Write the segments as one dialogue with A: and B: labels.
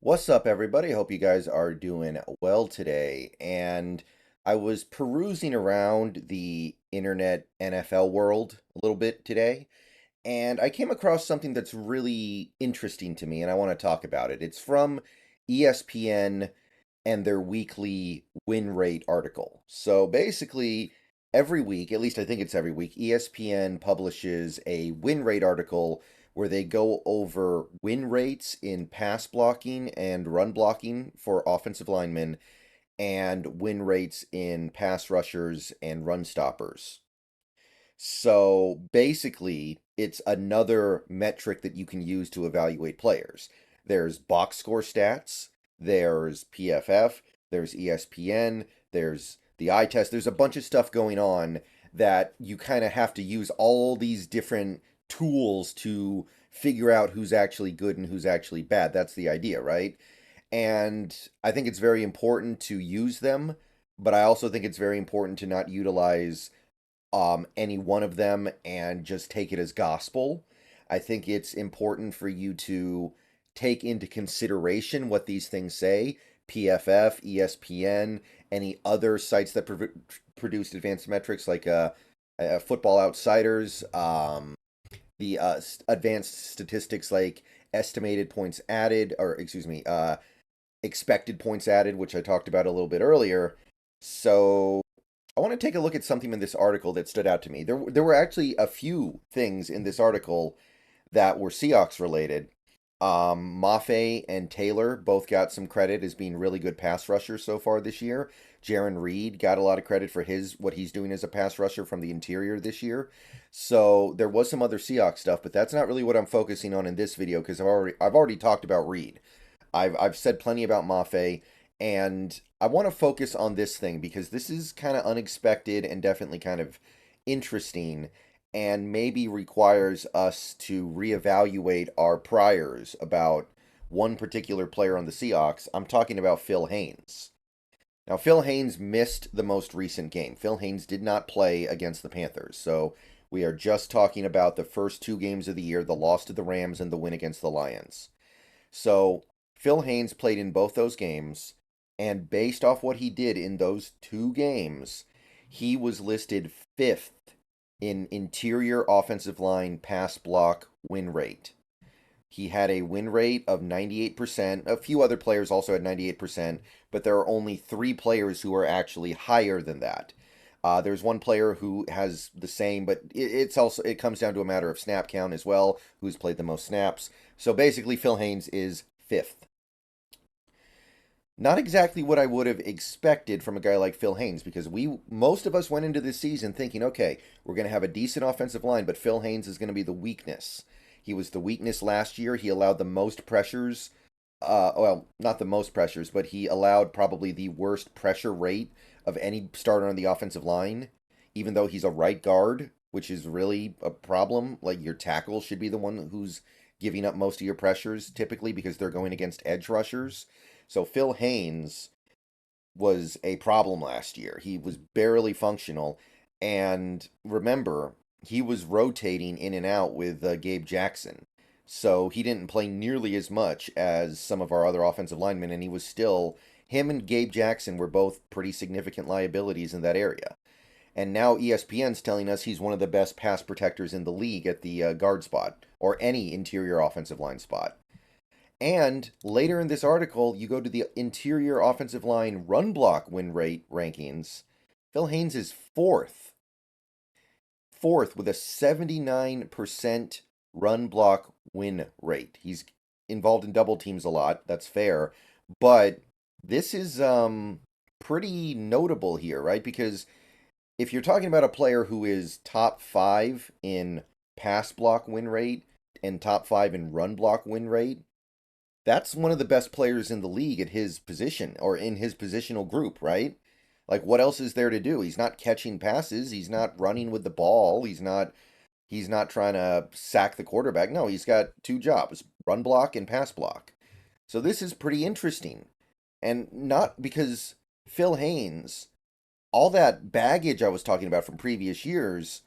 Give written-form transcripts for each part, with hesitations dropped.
A: What's up, everybody? Hope you guys are doing well today. And I was perusing around the internet NFL world a little bit today, and I came across something that's really interesting to me, and I want to talk about it. It's from ESPN and their weekly win rate article. So basically, every week, at least I think it's every week, ESPN publishes a win rate article where they go over win rates in pass blocking and run blocking for offensive linemen and win rates in pass rushers and run stoppers. So basically, it's another metric that you can use to evaluate players. There's box score stats, there's PFF, there's ESPN, there's the eye test. There's a bunch of stuff going on that you kind of have to use all these different tools to figure out who's actually good and who's actually bad. That's the idea, right? And I think it's very important to use them, but I also think it's very important to not utilize any one of them and just take it as gospel. I think it's important for you to take into consideration what these things say. PFF, ESPN, any other sites that produced advanced metrics like Football Outsiders, the advanced statistics like estimated points added, or excuse me, expected points added, which I talked about a little bit earlier. So I want to take a look at something in this article that stood out to me. There were actually a few things in this article that were Seahawks related. Mafe and Taylor both got some credit as being really good pass rushers so far this year. Jaron Reed got a lot of credit for what he's doing as a pass rusher from the interior this year. So there was some other Seahawks stuff, but that's not really what I'm focusing on in this video because I've already talked about Reed. I've said plenty about Mafe, and I want to focus on this thing because this is kind of unexpected and definitely kind of interesting and maybe requires us to reevaluate our priors about one particular player on the Seahawks. I'm talking about Phil Haynes. Now, Phil Haynes missed the most recent game. Phil Haynes did not play against the Panthers. So we are just talking about the first two games of the year, the loss to the Rams and the win against the Lions. So Phil Haynes played in both those games, and based off what he did in those two games, he was listed fifth in interior offensive line pass block win rate. He had a win rate of 98%. A few other players also had 98%, but there are only three players who are actually higher than that. There's one player who has the same, but it comes down to a matter of snap count as well, who's played the most snaps. So basically, Phil Haynes is fifth. Not exactly what I would have expected from a guy like Phil Haynes, because most of us went into this season thinking, okay, we're going to have a decent offensive line, but Phil Haynes is going to be the weakness. He was the weakness last year. He allowed the most pressures. Well, not the most pressures, but he allowed probably the worst pressure rate of any starter on the offensive line, even though he's a right guard, which is really a problem. Like, your tackle should be the one who's giving up most of your pressures typically because they're going against edge rushers. So Phil Haynes was a problem last year. He was barely functional. And remember, he was rotating in and out with Gabe Jackson. So he didn't play nearly as much as some of our other offensive linemen, and him and Gabe Jackson were both pretty significant liabilities in that area. And now ESPN's telling us he's one of the best pass protectors in the league at the guard spot, or any interior offensive line spot. And later in this article, you go to the interior offensive line run block win rate rankings. Phil Haynes is fourth. Fourth with a 79% run block win rate. He's involved in double teams a lot. That's fair. But this is pretty notable here, right? Because if you're talking about a player who is top five in pass block win rate and top five in run block win rate, that's one of the best players in the league at his position or in his positional group, right? Like, what else is there to do? He's not catching passes, he's not running with the ball, he's not trying to sack the quarterback. No, he's got two jobs, run block and pass block. So this is pretty interesting. And not because Phil Haynes, all that baggage I was talking about from previous years,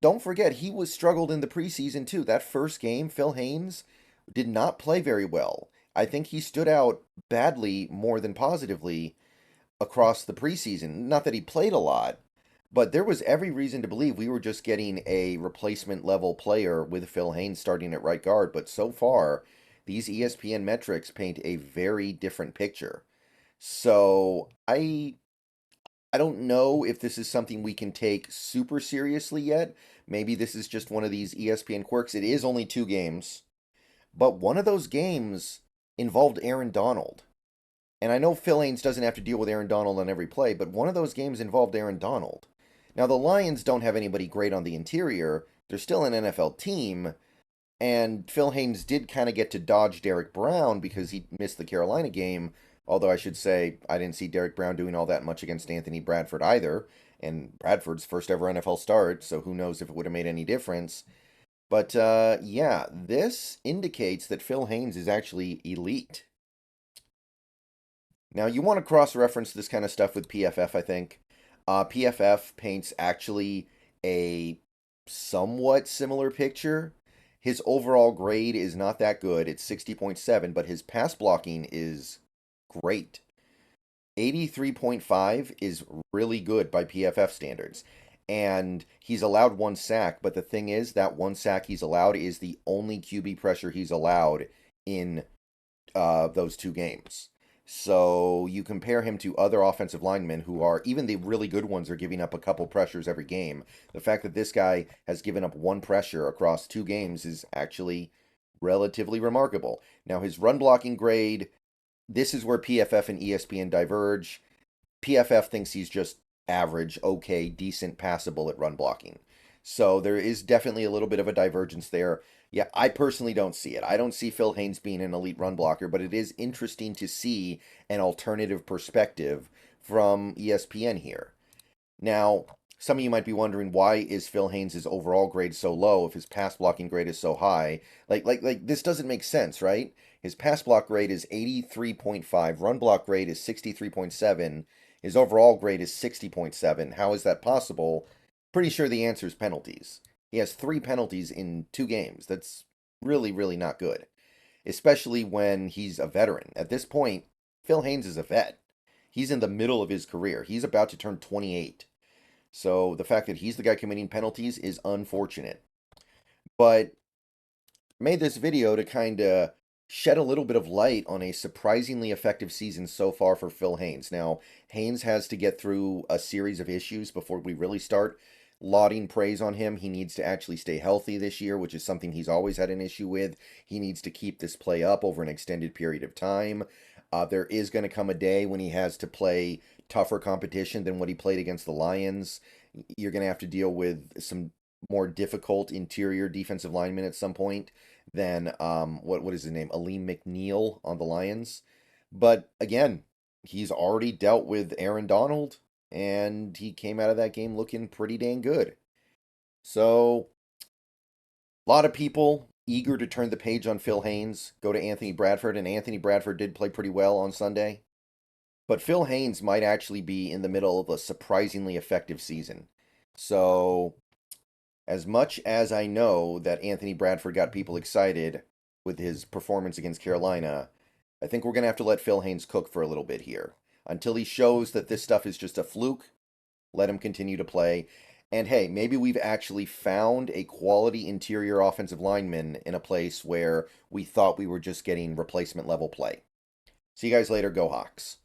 A: don't forget he was struggled in the preseason too. That first game, Phil Haynes did not play very well. I think he stood out badly more than positively across the preseason. Not that he played a lot, but there was every reason to believe we were just getting a replacement level player with Phil Haynes starting at right guard. But so far, these ESPN metrics paint a very different picture. So I don't know if this is something we can take super seriously yet. Maybe this is just one of these ESPN quirks. It is only 2 games, but one of those games involved Aaron Donald. And I know Phil Haynes doesn't have to deal with Aaron Donald on every play, but one of those games involved Aaron Donald. Now, the Lions don't have anybody great on the interior. They're still an NFL team, and Phil Haynes did kind of get to dodge Derek Brown because he missed the Carolina game. Although I should say, I didn't see Derek Brown doing all that much against Anthony Bradford either. And Bradford's first ever NFL start, so who knows if it would have made any difference. But yeah, this indicates that Phil Haynes is actually elite. Now, you want to cross-reference this kind of stuff with PFF, I think. PFF paints actually a somewhat similar picture. His overall grade is not that good. It's 60.7, but his pass blocking is great. 83.5 is really good by PFF standards. And he's allowed 1 sack, but the thing is, that 1 sack he's allowed is the only QB pressure he's allowed in those 2 games. So you compare him to other offensive linemen who are, even the really good ones, are giving up a couple pressures every game. The fact that this guy has given up 1 pressure across 2 games is actually relatively remarkable. Now, his run blocking grade, this is where PFF and ESPN diverge. PFF thinks he's just average, okay, decent, passable at run blocking. So there is definitely a little bit of a divergence there. Yeah, I personally don't see it. I don't see Phil Haynes being an elite run blocker, but it is interesting to see an alternative perspective from ESPN here. Now, some of you might be wondering, why is Phil Haynes' overall grade so low if his pass blocking grade is so high? Like this doesn't make sense, right? His pass block grade is 83.5, run block grade is 63.7, his overall grade is 60.7. How is that possible? Pretty sure the answer is penalties. He has 3 penalties in 2 games. That's really, really not good, especially when he's a veteran. At this point, Phil Haynes is a vet. He's in the middle of his career. He's about to turn 28. So the fact that he's the guy committing penalties is unfortunate. But I made this video to kind of shed a little bit of light on a surprisingly effective season so far for Phil Haynes. Now, Haynes has to get through a series of issues before we really start lauding praise on him. He needs to actually stay healthy this year, which is something he's always had an issue with. He needs to keep this play up over an extended period of time. There is going to come a day when he has to play tougher competition than what he played against the Lions. You're going to have to deal with some more difficult interior defensive linemen at some point than what is his name? Aleem McNeel on the Lions. But again, he's already dealt with Aaron Donald, and he came out of that game looking pretty dang good. So, a lot of people eager to turn the page on Phil Haynes go to Anthony Bradford, and Anthony Bradford did play pretty well on Sunday. But Phil Haynes might actually be in the middle of a surprisingly effective season. So, as much as I know that Anthony Bradford got people excited with his performance against Carolina, I think we're going to have to let Phil Haynes cook for a little bit here. Until he shows that this stuff is just a fluke, let him continue to play. And hey, maybe we've actually found a quality interior offensive lineman in a place where we thought we were just getting replacement level play. See you guys later. Go Hawks.